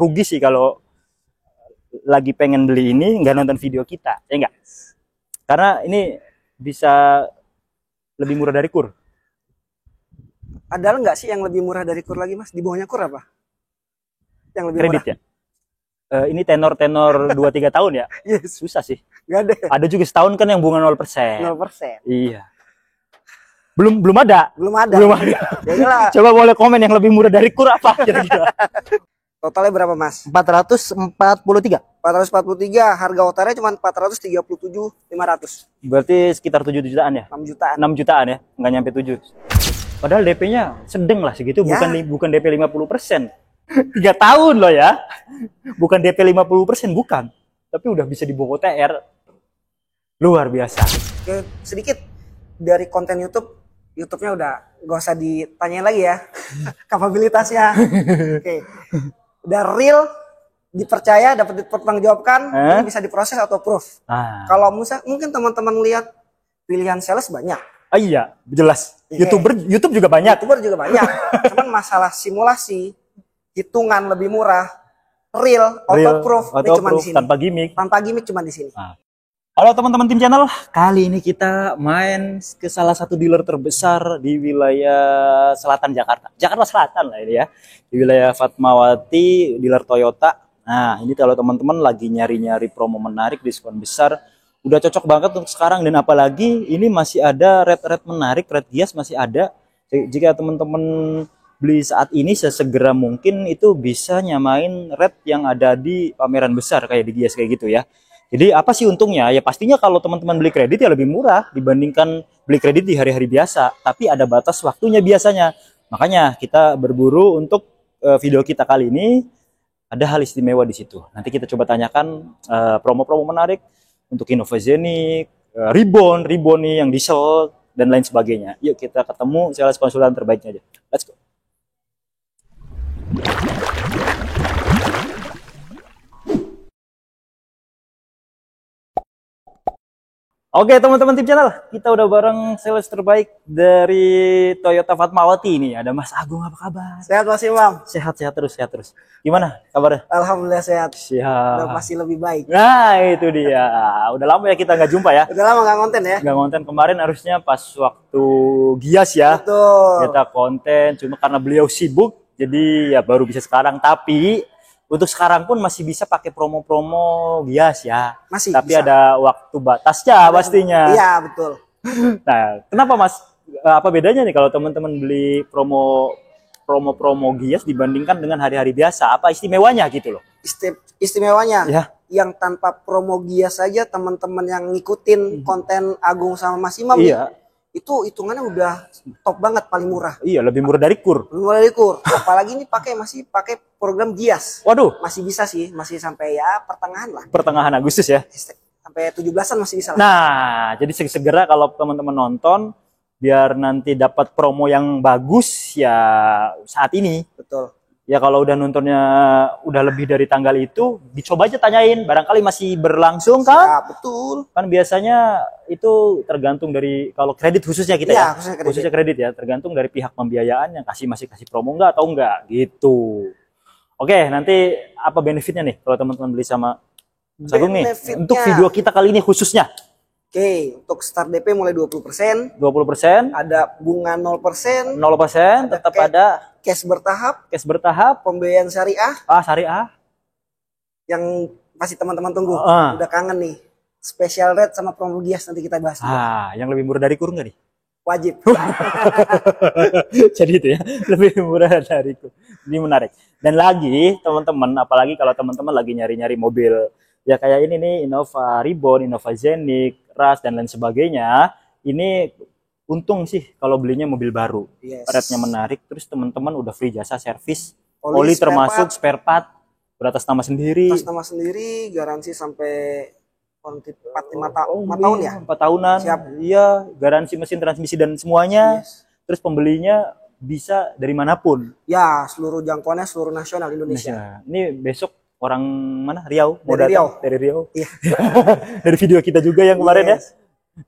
rugi sih kalau lagi pengen beli ini nggak nonton video kita, ya enggak? Karena ini bisa lebih murah dari KUR. Ada nggak sih yang lebih murah dari KUR lagi, Mas? Di bawahnya KUR apa? Yang lebih Kredit murah? Ya. Ini tenor 2-3 tahun ya. Yes. Susah sih. Nggak ada. Ada juga setahun kan yang bunga 0%. 0%. Iya. Belum ada. Belum ada. Ya, coba boleh komen yang lebih murah dari KUR apa kira-kira. Totalnya berapa, Mas? 443. 443, harga otarnya cuma 437.500. Berarti sekitar 7 jutaan ya? 6 jutaan. 6 jutaan ya, nggak nyampe 7. Padahal DP-nya sedang lah segitu, Ya. bukan DP 50%. 3 tahun loh ya. Bukan DP 50%, bukan. Tapi udah bisa dibawa TR. Luar biasa. Oke, sedikit dari konten YouTube-nya udah gak usah ditanyain lagi ya. Kapabilitasnya. Oke. Udah real, dipercaya, dapat dipertanggungjawabkan, ini bisa diproses atau proof. Kalau mungkin teman-teman lihat pilihan sales banyak. Iya, jelas. YouTube juga banyak. YouTuber juga banyak. Cuman masalah simulasi, hitungan lebih murah, real, auto-proof, ini cuma di sini. Tanpa gimmick. Tanpa gimmick cuma di sini. Halo teman-teman tim channel, kali ini kita main ke salah satu dealer terbesar di wilayah selatan Jakarta. Jakarta Selatan lah ini ya. Di wilayah Fatmawati, dealer Toyota. Nah, ini kalau teman-teman lagi nyari-nyari promo menarik, diskon besar, udah cocok banget untuk sekarang. Dan apalagi ini masih ada red menarik, red Gias masih ada. Jika teman-teman beli saat ini sesegera mungkin itu bisa nyamain red yang ada di pameran besar kayak di Gias kayak gitu ya. Jadi apa sih untungnya? Ya pastinya kalau teman-teman beli kredit ya lebih murah dibandingkan beli kredit di hari-hari biasa. Tapi ada batas waktunya biasanya. Makanya kita berburu untuk video kita kali ini ada hal istimewa di situ. Nanti kita coba tanyakan promo-promo menarik untuk Innova Zenic, Ribbon nih yang diesel dan lain sebagainya. Yuk kita ketemu sales konsultan terbaiknya aja. Let's go. Oke teman-teman tim channel, kita udah bareng sales terbaik dari Toyota Fatmawati ini. Ada Mas Agung, apa kabar? Sehat Mas Imam? Sehat terus. Gimana kabarnya? Alhamdulillah sehat. Siap. Udah pasti lebih baik. Nah itu dia. Udah lama ya kita nggak jumpa ya. Udah lama nggak konten ya? Nggak konten kemarin harusnya pas waktu Gias ya. Betul. Kita konten, cuma karena beliau sibuk, jadi ya baru bisa sekarang. Tapi untuk sekarang pun masih bisa pakai promo-promo Gias ya. Masih. Tapi bisa. ada waktu batasnya pastinya. Iya betul. Nah, kenapa Mas? Apa bedanya nih kalau teman-teman beli promo Gias dibandingkan dengan hari-hari biasa? Apa istimewanya gitu loh? Istimewanya Ya. Yang tanpa promo Gias saja teman-teman yang ngikutin konten Agung sama Mas Imam Iya. Itu hitungannya udah top banget, paling murah. Iya, lebih murah dari KUR. Lebih murah dari KUR. Apalagi ini masih pakai program Gias. Waduh, Masih bisa sih, masih sampai ya pertengahan lah. pertengahan Agustus ya. Sampai 17-an masih bisa lah. Nah, jadi segera kalau teman-teman nonton biar nanti dapat promo yang bagus ya saat ini. Betul. Ya kalau udah nontonnya udah lebih dari tanggal itu, dicoba aja tanyain, barangkali masih berlangsung kan? Ya, betul. Kan biasanya itu tergantung dari kalau kredit khususnya kita ya. Khususnya kredit ya, tergantung dari pihak pembiayaan yang masih kasih promo enggak atau enggak gitu. Oke, nanti apa benefitnya nih kalau teman-teman beli sama Mas Agung nih? Untuk video kita kali ini khususnya. Oke, untuk start DP mulai 20%. 20%. Ada bunga 0%. 0%, tetap ada cash bertahap. Pembiayaan syariah. Syariah. Yang pasti teman-teman tunggu. Udah kangen nih. Special rate sama promo Gias nanti kita bahas. Yang lebih murah dari KUR nggak nih? Wajib. Jadi itu ya, lebih murah dari KUR. Ini menarik. Dan lagi teman-teman, apalagi kalau teman-teman lagi nyari-nyari mobil ya kayak ini nih, Innova Ribbon, Innova Zenic, Rush dan lain sebagainya. Ini untung sih kalau belinya mobil baru. Rate-nya menarik, terus teman-teman udah free jasa servis, oli termasuk spare part, beratas nama sendiri. Atas nama sendiri, garansi sampai 4 tahun ya? 4 tahunan. Siap. Iya, garansi mesin, transmisi dan semuanya. Terus pembelinya bisa dari manapun. Ya, seluruh jangkauannya seluruh nasional Indonesia. Ini besok orang mana? Riau. Mau dari datang dari Riau. Iya. Dari video kita juga yang kemarin ya.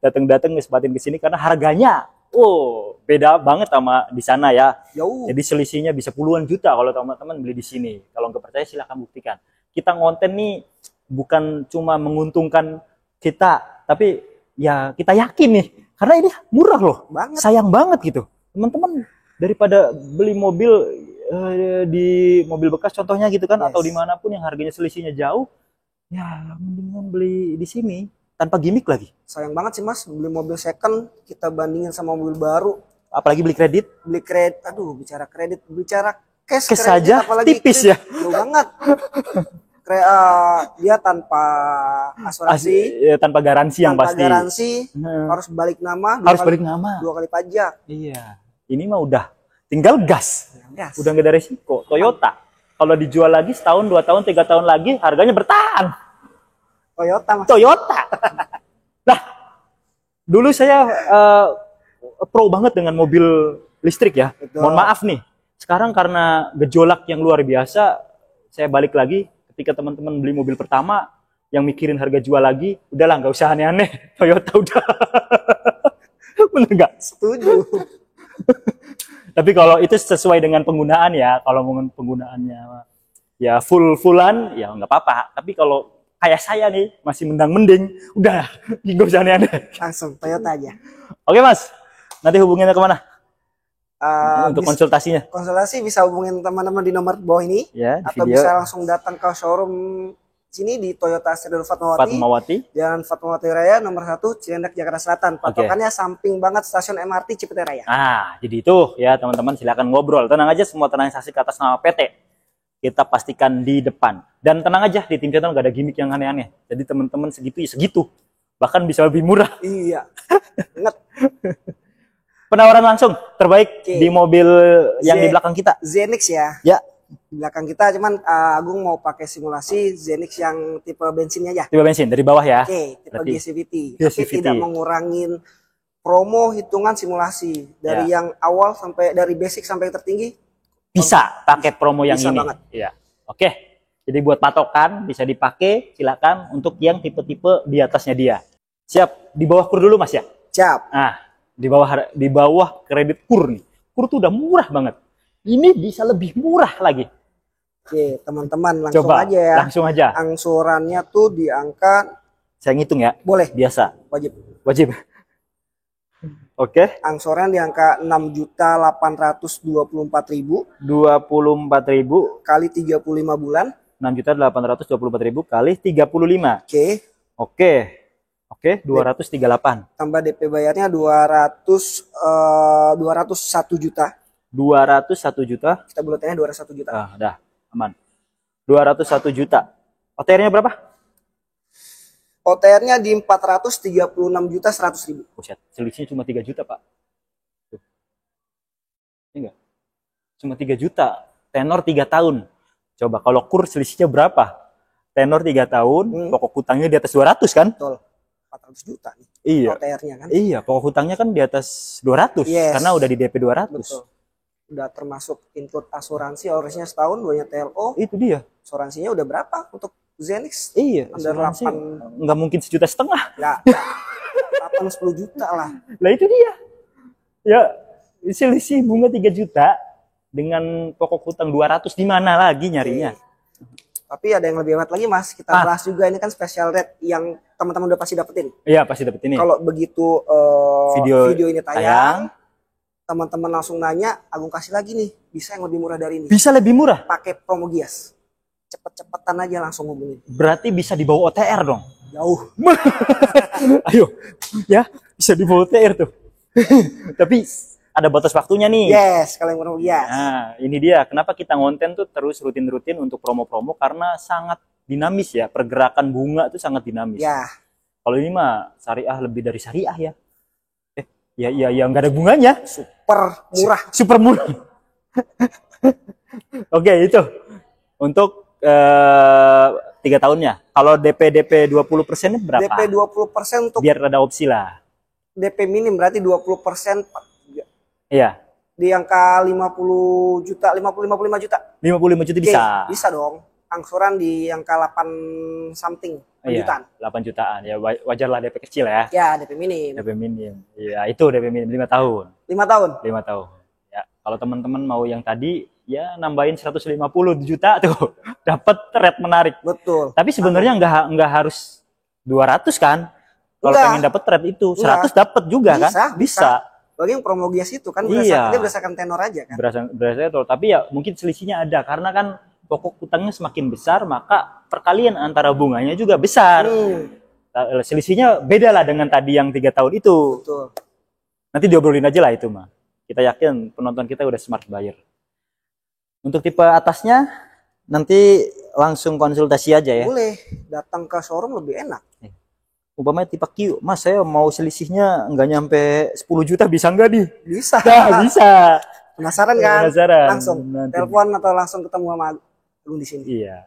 Datang-datang ngesebatin ke sini karena harganya Oh, beda banget sama di sana ya. Jauh. Jadi selisihnya bisa puluhan juta kalau teman-teman beli di sini. Kalau nggak percaya silahkan buktikan. Kita ngonten nih bukan cuma menguntungkan kita, tapi ya kita yakin nih. Karena ini murah loh. Banget. Sayang banget gitu. Teman-teman daripada beli mobil di mobil bekas contohnya gitu kan, atau dimanapun yang harganya selisihnya jauh, ya mendingan beli di sini tanpa gimmick lagi. Sayang banget sih Mas, beli mobil second kita bandingin sama mobil baru. Apalagi beli kredit. Aduh, bicara kredit, bicara cash Cash kredit, saja apalagi tipis kredit. ya. Jauh banget. Dia tanpa asuransi, Tanpa garansi yang tanpa pasti. garansi, harus balik nama, Balik nama. 2 kali pajak. Iya. Ini mah udah tinggal gas. Gas. Udah nggak ada resiko. Toyota. Kalau dijual lagi setahun, 2 tahun, 3 tahun lagi, harganya bertahan. Toyota Mas. Toyota. Nah, dulu saya pro banget dengan mobil listrik ya. Betul. Mohon maaf nih. Sekarang karena gejolak yang luar biasa, saya balik lagi ketika teman-teman beli mobil pertama, yang mikirin harga jual lagi, udahlah nggak usah aneh-aneh. Toyota udah. Bener nggak? Setuju. Tapi kalau itu sesuai dengan penggunaan ya, kalau penggunaannya ya fullan ya nggak apa-apa. Tapi kalau kayak saya nih masih mending, udah nggak usah aneh-aneh. Langsung Toyota aja. Oke Mas, nanti hubunginnya kemana? Untuk konsultasinya? Konsultasi bisa hubungin teman-teman di nomor bawah ini, Ya, di atau video. bisa langsung datang ke showroom sini di Toyota Cedar Fatmawati. Jalan Fatmawati Raya nomor 1 Cilandak Jakarta Selatan. Patokannya samping banget stasiun MRT Cipete Raya. Jadi itu ya teman-teman, silakan ngobrol. Tenang aja, semua transaksi ke atas nama PT. Kita pastikan di depan. Dan tenang aja, di tim channel gak ada gimmick yang aneh-aneh. Jadi teman-teman segitu ya segitu. Bahkan bisa lebih murah. Iya. Ingat. Penawaran langsung terbaik di mobil yang di belakang kita. Zenix ya. Ya. Di belakang kita, cuman Agung mau pakai simulasi Zenix yang tipe bensinnya aja. Tipe bensin dari bawah ya. Oke, tipe Berarti GCVT. Tapi GCVT. tidak mengurangin promo hitungan simulasi dari Ya. yang awal sampai dari basic sampai yang tertinggi. Bisa pakai promo yang Bisa ini. banget. Iya. Oke. Jadi buat patokan bisa dipakai, silakan untuk yang tipe-tipe di atasnya dia. Siap, di bawah kur dulu Mas ya. Siap. Nah, di bawah kredit kur nih. Kur tuh udah murah banget. Ini bisa lebih murah lagi. Oke, teman-teman langsung Coba, aja ya. langsung aja. Angsurannya tuh di angka, Saya ngitung ya. boleh, Biasa. wajib. Wajib. Oke. Angsuran di angka 6.824.000 24.000 kali 35 bulan. 6.824.000 kali 35. Oke, Oke. Oke, 238. tambah DP bayarnya 201 juta. 201 juta. Kita buletannya 201 juta. Udah aman. 201 juta. OTR-nya berapa? OTR-nya di 436.100.000. Buset, selisihnya cuma 3 juta, Pak. Tuh. Ini enggak? Cuma 3 juta. Tenor 3 tahun. Coba kalau kur selisihnya berapa? Tenor 3 tahun, pokok hutangnya di atas 200 kan? Betul. 400 juta nih. Iya. OTR-nya kan. Iya, pokok hutangnya kan di atas 200 Yes. karena udah di DP 200. Betul. Udah termasuk include asuransi, harusnya setahun, 2-nya TLO. Itu dia. Asuransinya udah berapa untuk Zenix? Iya, Under asuransi 8. nggak mungkin 1,5 juta. Enggak. 8-10 juta lah. Lah itu dia. Ya, selisih bunga 3 juta dengan pokok hutang 200 di mana lagi nyarinya? Tapi ada yang lebih hebat lagi Mas, kita bahas juga, ini kan special rate yang teman-teman udah pasti dapetin. Iya, pasti dapet ini. Kalau begitu video ini tayang, teman-teman langsung nanya, Agung kasih lagi nih, bisa yang lebih murah dari ini. Bisa lebih murah. Pakai promo Gias. Cepet-cepetan aja langsung hubungin. Berarti bisa di bawah OTR dong. Jauh. Ayo, ya bisa di bawah OTR tuh. Tapi ada batas waktunya nih. Yes, kalau yang promo Gias. Nah, ini dia. Kenapa kita ngonten tuh terus rutin-rutin untuk promo-promo, karena sangat dinamis ya. Pergerakan bunga tuh sangat dinamis. Ya. Kalau ini mah syariah lebih dari syariah ya. Ya nggak ada bunganya. Super murah. Super murah. Oke, itu untuk 3 tahunnya. Kalau DP 20% berapa? DP 20% untuk Biar ada opsi lah. DP minim berarti 20%. Iya. Di angka 50 juta, 55 juta. 55 juta bisa. Oke, bisa dong. angsuran di angka 8 something jutaan. 8 jutaan. Ya wajar lah DP kecil ya. Ya, DP minim. DP minim. Iya, itu DP minim 5 tahun. 5 tahun. 5 tahun. Ya, kalau teman-teman mau yang tadi ya nambahin 150 juta tuh dapat rate menarik. Betul. Tapi sebenarnya nggak harus 200 kan? Kalau Enggak. pengen dapat rate itu 100 Enggak. dapat juga Bisa, kan? Bisa. Bagi yang promo gias itu kan Iya. dia berdasarkan tenor aja kan. Berdasarkan, tapi ya mungkin selisihnya ada karena kan pokok utangnya semakin besar maka perkalian antara bunganya juga besar. Selisihnya beda lah dengan tadi yang 3 tahun itu. Betul. Nanti diobrolin aja lah itu mah. Kita yakin penonton kita udah smart buyer. Untuk tipe atasnya nanti langsung konsultasi aja ya. Boleh datang ke showroom lebih enak. Umpamanya tipe Q, Mas saya mau selisihnya nggak nyampe 10 juta bisa nggak nih? Bisa. Nah, bisa. Penasaran kan? Penasaran. Langsung Nanti. telepon atau langsung ketemu sama Agung di sini. Iya.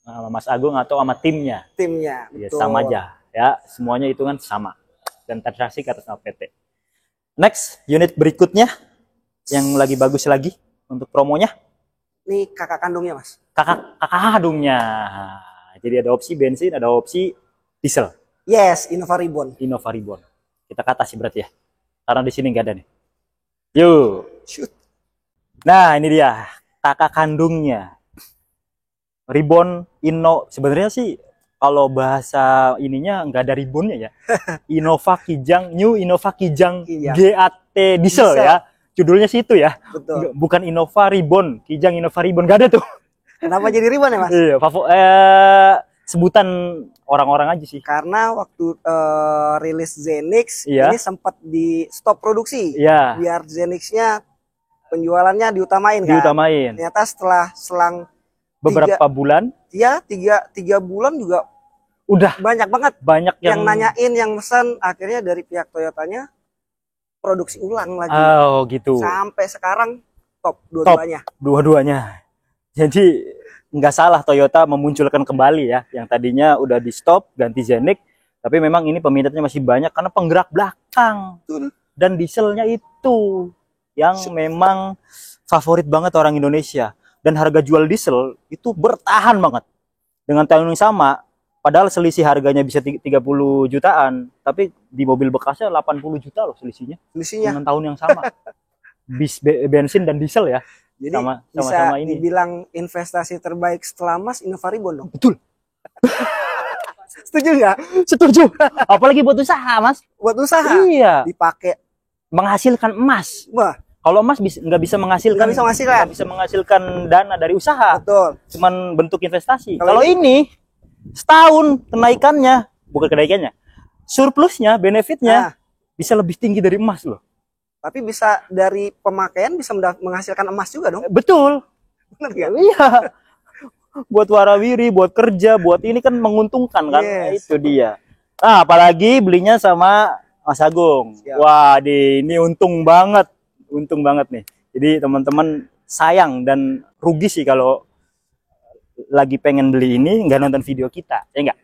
Sama Mas Agung atau sama timnya. Timnya. Ya, Betul. sama aja ya, semuanya itu kan sama dan transaksi ke atas nama PT. Next, unit berikutnya yang lagi bagus lagi untuk promonya. Ini kakak kandungnya Mas. Kakak kandungnya. Jadi ada opsi bensin, ada opsi diesel. Yes, Innova Ribbon. Innova Ribbon. Kita ke atas sih berarti ya. Karena di sini nggak ada nih. Yuk. Shoot. Nah, ini dia kakak kandungnya. Ribbon Inno. Sebenarnya sih kalau bahasa ininya nggak ada ribbonnya ya. Innova Kijang, New Innova Kijang Iya. GAT diesel ya. Judulnya sih itu ya. Betul. Bukan Innova Ribbon, Kijang Innova Ribbon nggak ada tuh. Kenapa jadi Ribbon ya Mas? Iya, sebutan orang-orang aja sih. Karena waktu rilis Zenix Iya. ini sempat di stop produksi. Iya. Biar Zenix-nya penjualannya diutamain kan. Diutamain. Ternyata setelah selang Beberapa bulan ya tiga bulan juga udah banyak banget banyak yang nanyain, yang pesan. Akhirnya dari pihak Toyotanya produksi ulang lagi. Oh gitu. Sampai sekarang top dua-duanya. Dua-duanya. Jadi nggak salah Toyota memunculkan kembali ya, yang tadinya udah di stop ganti Zenix, tapi memang ini peminatnya masih banyak karena penggerak belakang. Betul. Dan dieselnya itu yang memang favorit banget orang Indonesia, dan harga jual diesel itu bertahan banget dengan tahun yang sama, padahal selisih harganya bisa 30 jutaan, tapi di mobil bekasnya 80 juta loh selisihnya Selisihnya. dengan tahun yang sama. Bensin dan diesel ya. Jadi Sama bisa ini. dibilang investasi terbaik setelah Mas Innova Ribbon dong. Betul. Setuju nggak? Setuju. Apalagi buat usaha, Mas. Buat usaha Iya. dipakai. Menghasilkan emas. Wah, Kalau emas nggak bisa menghasilkan. nggak bisa menghasilkan. Nggak bisa menghasilkan dana dari usaha. Betul. Cuman bentuk investasi. Kalau Kalau ini setahun kenaikannya, bukan kenaikannya, surplusnya, benefitnya Nah, bisa lebih tinggi dari emas loh. tapi bisa dari pemakaian bisa menghasilkan emas juga dong. Betul. Benar nggak? Iya. Buat warawiri, buat kerja, buat ini kan menguntungkan kan. Yes. Itu dia. Nah, apalagi belinya sama Mas Agung. Siap. Wah, ini untung banget. Untung banget nih. Jadi teman-teman sayang dan rugi sih kalau lagi pengen beli ini nggak nonton video kita, ya enggak?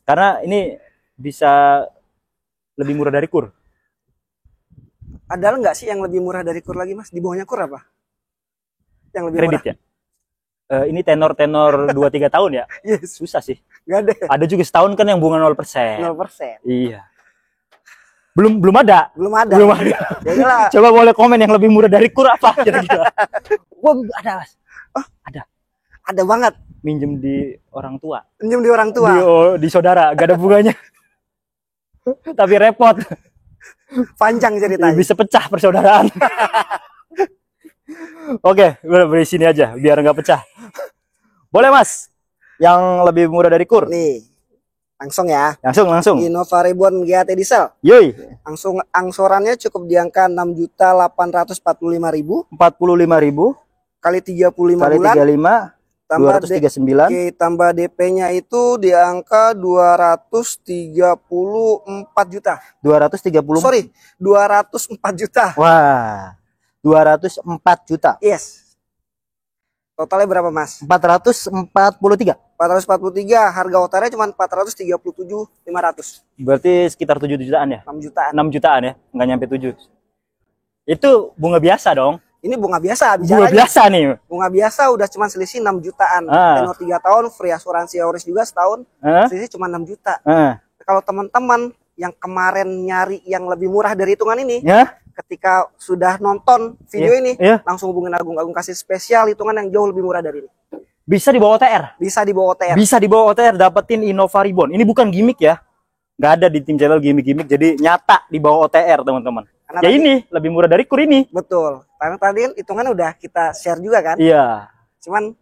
Karena ini bisa lebih murah dari Kur. Ada nggak sih yang lebih murah dari Kur lagi Mas? Di bawahnya Kur apa? Yang lebih Kredit murah? ya. Ini tenor 2-3 tahun ya. Yes. Susah sih. Nggak ada. Ada juga setahun kan yang bunga 0%. 0%. Iya. Belum ada. Belum ada. Belum ada. Ya udahlah. Coba boleh komen yang lebih murah dari Kur apa kira-kira. Wah, ada, Mas. Oh, ada. Ada banget. Minjem di orang tua. Pinjam di orang tua. Di saudara, gak ada bunganya. Tapi repot. Panjang ceritanya. Bisa pecah persaudaraan. Oke, udah beri sini aja biar nggak pecah. Boleh, Mas. Yang lebih murah dari Kur. Nih. Langsung ya. Langsung. Innova Ribbon GAT diesel. Yoi. Langsung angsurannya cukup di angka 6.845.000 45.000 kali 35 kali bulan 35 tambah 239. Oke, tambah DP-nya itu di angka 234 juta. 230. Sorry, 204 juta. Wah. 204 juta. Yes. Totalnya berapa, Mas? 443. 443, harga otarnya cuma 437.500. Berarti sekitar 7 jutaan ya? 6 jutaan. 6 jutaan ya? Nggak nyampe 7. Itu bunga biasa dong? Ini bunga biasa Bunga bicaranya. biasa nih. Bunga biasa udah cuma selisih 6 jutaan. Tenor 3 tahun, free asuransi Auris juga setahun. Selisih cuma 6 juta. Kalau teman-teman yang kemarin nyari yang lebih murah dari hitungan ini, ketika sudah nonton video ini, langsung hubungin Agung. Agung kasih spesial hitungan yang jauh lebih murah dari ini. Bisa di bawah OTR. Bisa di bawah OTR. Bisa di bawah OTR dapetin Innova Ribbon. Ini bukan gimmick ya. Nggak ada di tim channel gimmick-gimmick. Jadi nyata di bawah OTR teman-teman. Ya tadi, ini lebih murah dari KUR ini. Betul. Karena tadi kan hitungan udah kita share juga kan. Iya. Cuman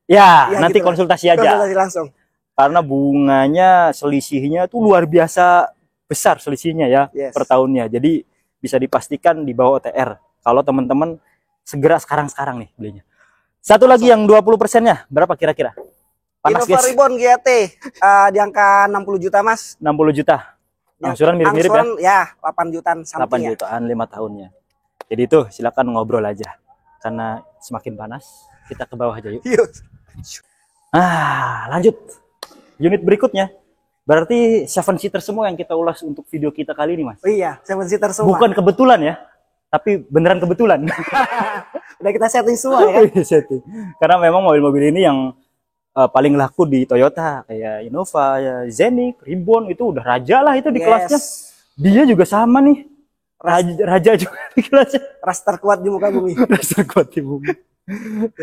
ya nanti gitu konsultasi aja. Konsultasi langsung. Karena bunganya selisihnya tuh luar biasa besar selisihnya ya per tahunnya. Jadi bisa dipastikan di bawah OTR. Kalau teman-teman segera sekarang nih belinya. Satu lagi yang 20%-nya berapa kira-kira? Panas Innova Ribbon GAT di angka 60 juta Mas. 60 juta. Angsuran mirip-mirip ya? Ya, 8 jutaan 8 jutaan 5 tahunnya. Jadi itu silakan ngobrol aja. Karena semakin panas, kita ke bawah aja yuk. Lanjut. Unit berikutnya. Berarti 7-seater semua yang kita ulas untuk video kita kali ini, Mas. Oh iya, 7-seater semua. Bukan kebetulan ya, tapi beneran kebetulan. Udah kita setting semua ya. Setting. Karena memang mobil-mobil ini yang paling laku di Toyota, kayak Innova, ya Zenith, Ribbon itu udah raja lah itu di kelasnya. Dia juga sama nih, raja juga di kelasnya. Ras terkuat di muka bumi. Ras terkuat di bumi.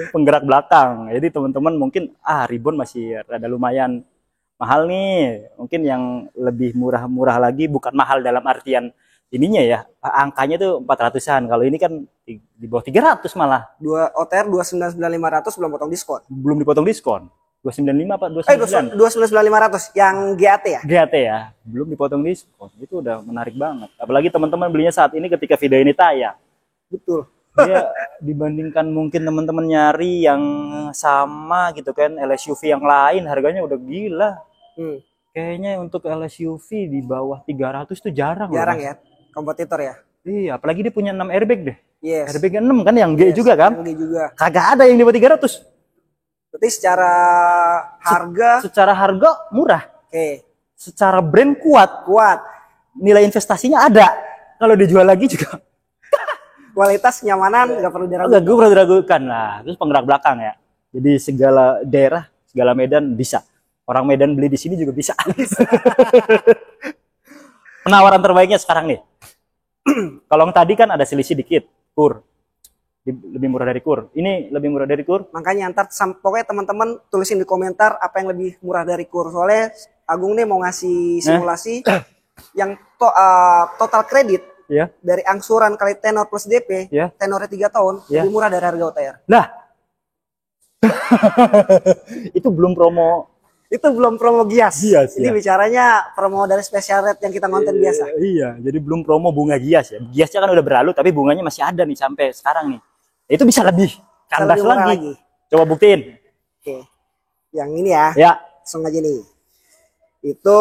Penggerak belakang. Jadi teman-teman mungkin Ribbon masih rada lumayan mahal nih. Mungkin yang lebih murah-murah lagi, bukan mahal dalam artian ininya ya, angkanya tuh 400-an. Kalau ini kan di bawah 300 malah. OTR 299.500 belum potong diskon. Belum dipotong diskon. 295 Pak, 299.500 yang GAT ya? GAT ya, belum dipotong diskon. Itu udah menarik banget. Apalagi teman-teman belinya saat ini ketika video ini tayang. Betul. Dia dibandingkan mungkin teman-teman nyari yang sama gitu kan, LSUV yang lain harganya udah gila. Kayaknya untuk LSUV di bawah 300 tuh jarang. Jarang ya, kompetitor ya? Iya, apalagi dia punya 6 airbag deh. Yes. Airbag 6 kan yang G juga kan? Yang G juga. Kagak ada yang di bawah 300. Berarti secara harga secara harga murah. Oke. Secara brand kuat. Nilai investasinya ada. Kalau dijual lagi juga. Kualitas, kenyamanan nggak perlu diragukan. Nggak perlu diragukan lah. Terus penggerak belakang ya. Jadi segala daerah, segala medan bisa. Orang Medan beli di sini juga bisa. Penawaran terbaiknya sekarang nih. Kalau yang tadi kan ada selisih dikit, KUR. Lebih murah dari KUR. Ini lebih murah dari KUR. Makanya ntar pokoknya teman-teman tulisin di komentar apa yang lebih murah dari KUR. Soalnya Agung nih mau ngasih simulasi yang total kredit dari angsuran kali tenor plus DP, tenornya 3 tahun, lebih murah dari harga OTR. Nah, itu belum promo. Itu belum promo Gias. Ini ya. Bicaranya promo dari special rate yang kita konten biasa. Iya, jadi belum promo bunga Gias ya. Giasnya kan udah berlalu, tapi bunganya masih ada nih sampai sekarang nih. Itu bisa lebih kandas lagi. Coba buktiin. Oke. Yang ini ya. Ya. Langsung aja nih. Itu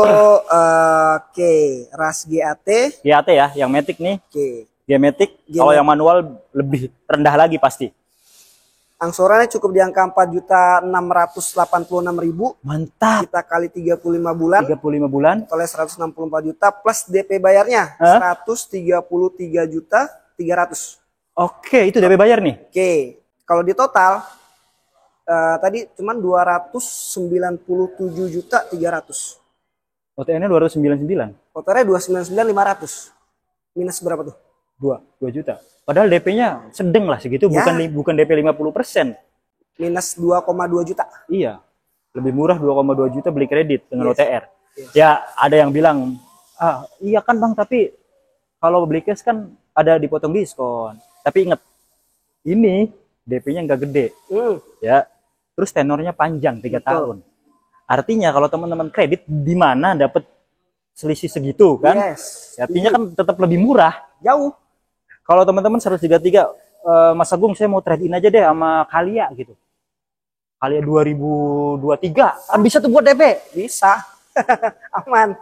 Ras GAT. GAT ya, yang Matic nih. Matic. Kalau yang manual lebih rendah lagi pasti. Angsurannya cukup di angka 4.686.000. Mantap. Kita kali 35 bulan. 35 bulan. Oleh 164 juta plus DP bayarnya 133.300. Oke, itu DP bayar nih. Oke. Kalau di total tadi cuman 297.300. OTR-nya 299. OTR-nya 299.500. Minus berapa tuh? 2 juta. Padahal DP-nya sedang lah segitu, bukan DP 50%. Minus 2,2 juta. Iya. Lebih murah 2,2 juta beli kredit dengan OTR. Ya, ada yang bilang, iya kan Bang, tapi kalau beli cash kan ada dipotong diskon. Tapi ingat, ini DP-nya nggak gede. Ya. Terus tenornya panjang 3 tahun. Artinya kalau teman-teman kredit di mana dapat selisih segitu kan? Artinya kan tetap lebih murah. Jauh. Kalau teman-teman 133, Mas Agung saya mau trade in aja deh sama Kalia gitu. Kalia 2023 kan bisa tuh buat DP. Bisa. Aman.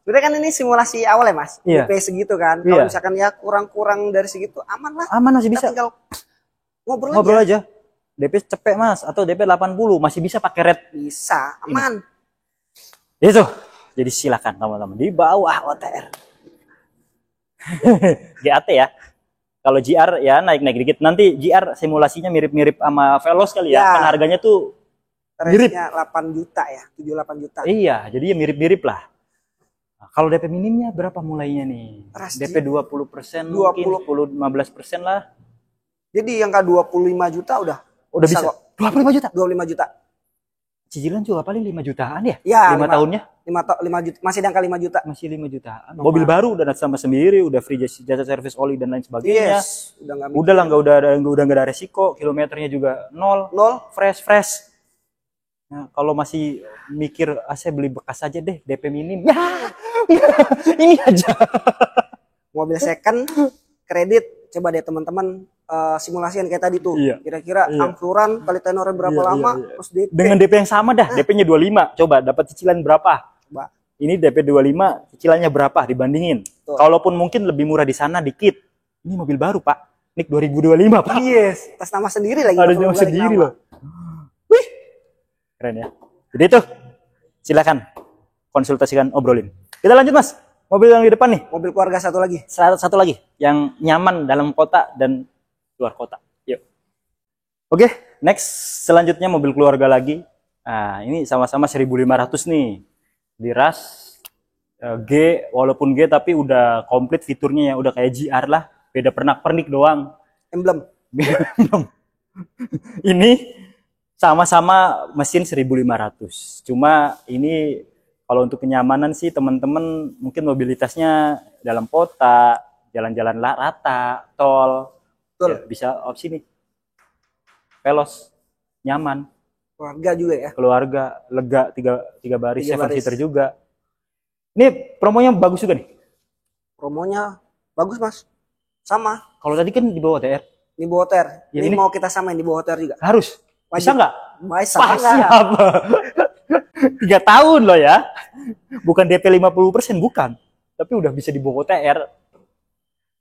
Sebenarnya kan ini simulasi awal ya Mas. DP segitu kan. Kalau misalkan ya kurang-kurang dari segitu aman lah. Aman masih bisa. Tinggal ngobrol aja. DP cepet Mas atau DP 80 masih bisa pakai rate. Bisa, aman. Itu. Jadi silakan teman-teman di bawah OTR. GAT ya. Kalau GR ya naik-naik dikit. Nanti GR simulasinya mirip-mirip sama Veloz kali ya. Ya. Kan harganya tuh mirip. Range-nya 8 juta ya, 7-8 juta. Iya, jadi ya mirip-mirip lah. Nah, kalau DP minimnya berapa mulainya nih? Ras, DP 20%, 20. mungkin 10-15% lah. Jadi yang ke 25 juta udah Bisa kok. 25 juta. 25 juta. Cicilan juga paling 5 jutaan ya? Ya, 5 tahunnya 5 juta, masih di angka 5 juta. masih 5 jutaan. Normal. Mobil baru udah sama sendiri, udah free jasa servis oli dan lain sebagainya. Yes, udah nggak Udah lah, udah nggak ada resiko, kilometernya juga nol, fresh. Nah, kalau masih mikir saya beli bekas aja deh, DP minim. Ya, ini aja. mobil second kredit, coba deh teman-teman simulasian kayak tadi tuh. Iya. Kira-kira Iya. angsuran kali tenornya berapa Iya, lama, iya. terus DP. Dengan DP yang sama dah, DP-nya 25. Coba dapat cicilan berapa? Coba. Ini DP 25, cicilannya berapa dibandingin? Betul. Kalaupun mungkin lebih murah di sana dikit. Ini mobil baru, Pak. Nik 2025, Pak. Yes, atas nama sendiri lagi. Ada nggak perlu nama balik sendiri nama. loh. Wih. Keren ya. Jadi itu, silakan konsultasikan, obrolin. Kita lanjut, Mas. Mobil yang di depan nih. Mobil keluarga satu lagi. Satu lagi yang nyaman dalam kota dan luar kota. Yuk. Oke, next selanjutnya mobil keluarga lagi. Nah, ini sama-sama 1.500 nih. Di ras G, walaupun G tapi udah komplit fiturnya ya, udah kayak GR lah. Beda pernak-pernik doang. Emblem. Belum. Ini sama-sama mesin 1.500. Cuma ini kalau untuk kenyamanan sih teman-teman mungkin mobilitasnya dalam kota, jalan-jalan rata, tol, ya, bisa opsi nih. Veloz, nyaman, Keluarga juga ya. keluarga, lega, tiga baris, 7 baris. seater juga. Ini promonya bagus juga nih. Promonya bagus, Mas. Sama. Kalau tadi kan di bawah TR. Ini bawa hotel. Ya, ini ini- mau kita samain di bawah hotel juga. Harus. Bisa Wajib. nggak? Bisa Pas nggak? siapa? 3 tahun loh ya. Bukan DP 50%, bukan. Tapi udah bisa dibawa TR.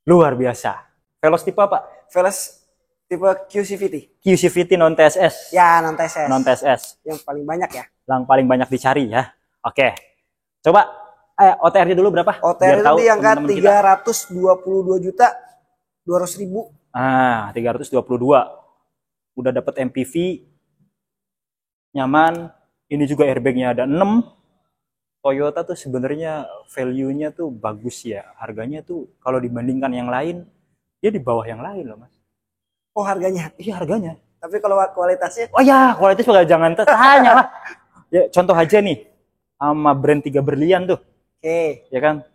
Luar biasa. Veloz tipe apa? Veloz tipe QCVT. QCVT non TSS. Ya, non TSS. Non TSS. Yang paling banyak ya. Yang paling banyak dicari ya. Oke. Coba OTR-nya dulu berapa? OTR Biar itu tahu di angka teman-teman kita. 322 juta 200.000. 322. Udah dapat MPV. Nyaman. Ini juga airbagnya ada 6. Toyota tuh sebenarnya value-nya tuh bagus ya. Harganya tuh kalau dibandingkan yang lain, dia di bawah yang lain loh, Mas. Oh, harganya. Iya, harganya. Tapi kalau kualitasnya Oh ya, kualitas juga jangan tanya lah. Ya, contoh aja nih. Sama brand 3 berlian tuh, oke. ya kan?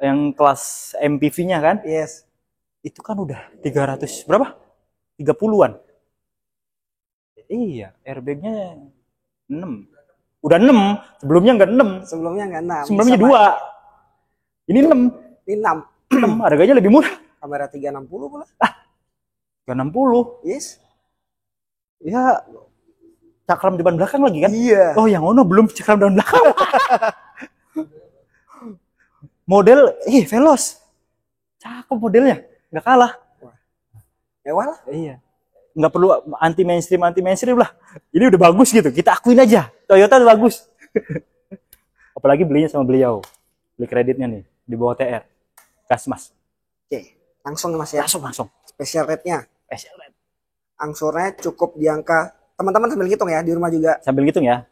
Yang kelas MPV-nya kan? Yes. Itu kan udah 300 berapa? 30-an. Iya, airbagnya 6. Udah 6, sebelumnya enggak 6. Sebelumnya enggak 6. Sebelumnya 2. Ini 6. Ini 6. 6, harganya lebih murah. Kamera 360 pula. 360. Yes. Ya, cakram depan belakang lagi kan? Iya. Oh, yang ono belum cakram depan belakang. Model, Veloz. Cakep modelnya, nggak kalah. Mewah lah. Iya. Nggak perlu anti mainstream lah. Ini udah bagus gitu. Kita akuin aja. Toyota udah bagus. Apalagi belinya sama beliau. Beli kreditnya nih di bawah TR. Gas, Mas. Oke. Langsung Mas ya. Langsung. Special rate-nya. Special rate. Angsurnya cukup di angka, teman-teman sambil hitung ya di rumah juga. Sambil ngitung ya.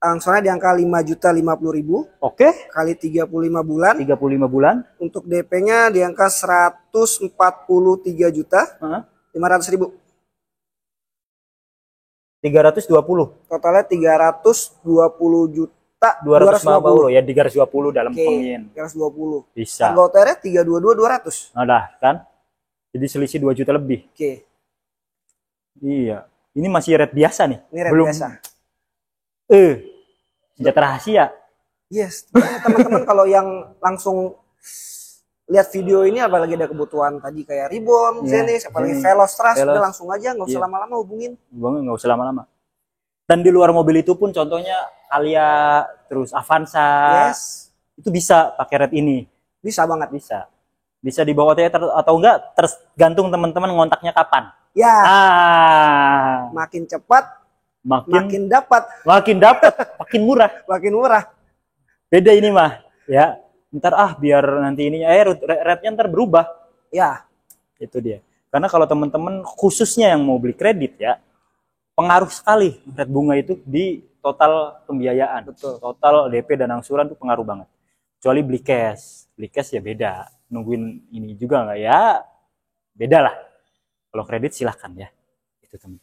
Angsurnya di angka 5.050.000 Oke. kali 35 bulan. 35 bulan. Untuk DP-nya di angka 143 juta Heeh. 500.000. 320. Totalnya 320 juta 250 ya, 320 dalam Oke, pengin. 320. Bisa. Harga OTR-nya 322.200. Nah, dah kan. Jadi selisih 2 juta lebih. Oke. Iya. Ini masih rate biasa nih. Ini rate Belum. biasa. Senjata rahasia. Yes, teman-teman kalau yang langsung lihat video ini apalagi ada kebutuhan tadi kayak Ribbon, Iya, Zenith, apalagi Zenith, Veloz Trust, Veloz. udah langsung aja nggak usah Iya. lama-lama hubungin. Bang, nggak usah lama-lama. Dan di luar mobil itu pun contohnya Alia, terus Avanza. Yes, Itu bisa pakai rate ini. bisa banget. Bisa dibawa OTR atau enggak, tergantung teman-teman ngontaknya kapan. Ya, Makin makin cepat, makin dapat, dapat, makin murah. makin murah. Beda ini mah, ya. Ntar biar nanti ini rate-nya ntar berubah. Ya, Itu dia. Karena kalau teman-teman khususnya yang mau beli kredit ya, pengaruh sekali rate bunga itu di total pembiayaan. Betul. Total DP dan angsuran itu pengaruh banget. Kecuali beli cash. Beli cash ya beda. Nungguin ini juga nggak ya? Beda lah. Kalau kredit silahkan ya. Itu teman.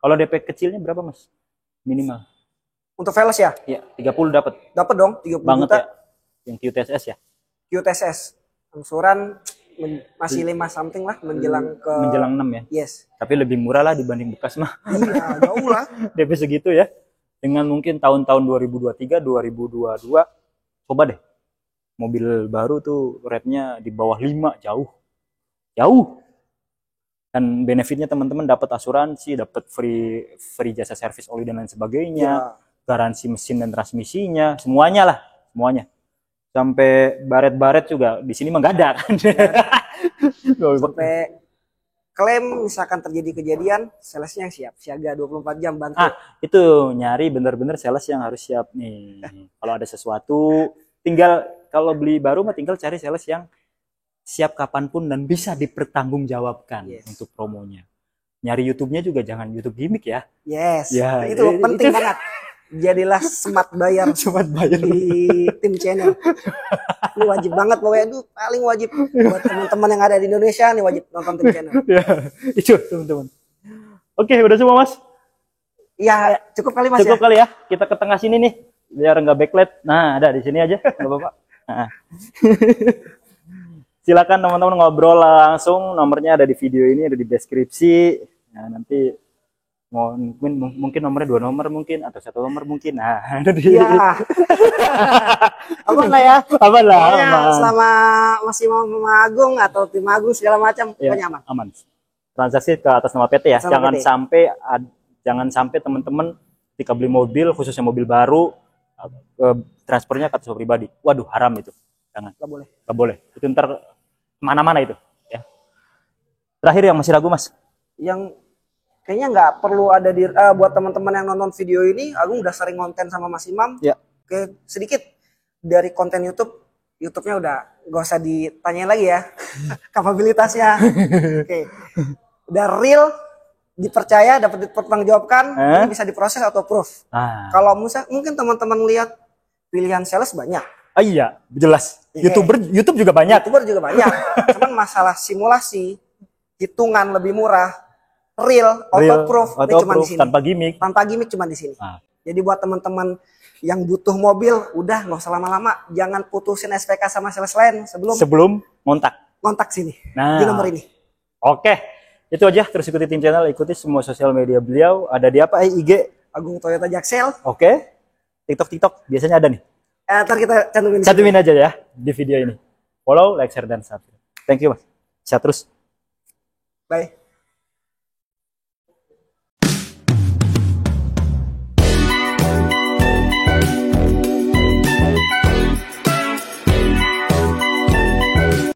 Kalau DP kecilnya berapa mas? Minimal. Untuk Veloz ya? Iya, 30 dapat. Dapat dong 30 Banget juta. ya. Yang QTSS ya. QTSS. Angsuran masih 5 something lah menjelang ke Menjelang 6 ya. Yes. Tapi lebih murah lah dibanding bekas mah. Iya, jauh lah. DP segitu ya. Dengan mungkin tahun-tahun 2023, 2022 coba deh. Mobil baru tuh rate-nya di bawah 5, jauh. Jauh. Dan benefitnya teman-teman dapat asuransi, dapat free jasa servis oli dan lain sebagainya, Ya. garansi mesin dan transmisinya, semuanya lah, semuanya. Sampai baret-baret juga di sini mah nggak ada kan. Sampai klaim misalkan terjadi kejadian, salesnya yang siap, siaga 24 jam bantu. Itu nyari bener-bener sales yang harus siap nih. Kalau ada sesuatu, tinggal kalau beli baru mah tinggal cari sales yang siap kapanpun dan bisa dipertanggungjawabkan untuk promonya. Nyari YouTube-nya juga jangan YouTube gimmick ya. Yes. Ya, itu penting banget. Jadilah smart bayar di tim channel. Ini wajib banget pokoknya, itu paling wajib buat teman-teman yang ada di Indonesia nih, wajib nonton tim channel. Ya, itu teman-teman. Oke, udah semua mas? Ya cukup kali mas. Cukup kali ya. Kita ke tengah sini nih, biar nggak backlight. Nah, ada di sini aja, nggak apa-apa. Nah. Silakan teman-teman ngobrol langsung. Nomornya ada di video ini, ada di deskripsi. Nah, nanti mungkin nomornya 2 nomor mungkin atau 1 nomor mungkin. Nah, ada di. Ya. Aman lah ya. Aman lah. Aman. Selama masih mau sama Agung atau tim Agung segala macam, pokoknya aman. Aman. Transaksi ke atas nama PT ya. Jangan sampai teman-teman ketika beli mobil, khususnya mobil baru, transfernya ke atas pribadi. Waduh, haram itu. Jangan. Gak boleh. Gak boleh. Itu ntar mana-mana itu. Ya. Terakhir yang masih ragu mas? Yang kayaknya nggak perlu ada di buat teman-teman yang nonton video ini, Agung udah sering konten sama Mas Imam. Ya. Oke, sedikit dari konten YouTube-nya udah gak usah ditanyain lagi ya kapabilitasnya. Oke, udah real, dipercaya, dapat dipertanggungjawabkan, ini bisa diproses atau proof. Kalau mungkin teman-teman lihat pilihan sales banyak. Iya, jelas. YouTube juga banyak. YouTuber juga banyak. Cuman masalah simulasi, hitungan lebih murah, real, auto-proof, cuma di sini. Tanpa gimmick. Tanpa gimmick cuma di sini. Jadi buat teman-teman yang butuh mobil, udah nggak usah lama-lama, jangan putusin SPK sama sales lain sebelum kontak sini di nomor ini. Oke, itu aja. Terus ikuti tim channel, ikuti semua sosial media beliau. Ada di apa? IG Agung Toyota Jaksel. Oke. TikTok biasanya ada nih. Ntar kita cantumin aja ya di video ini. Follow, like, share, dan subscribe. Thank you mas. Sehat terus. Bye.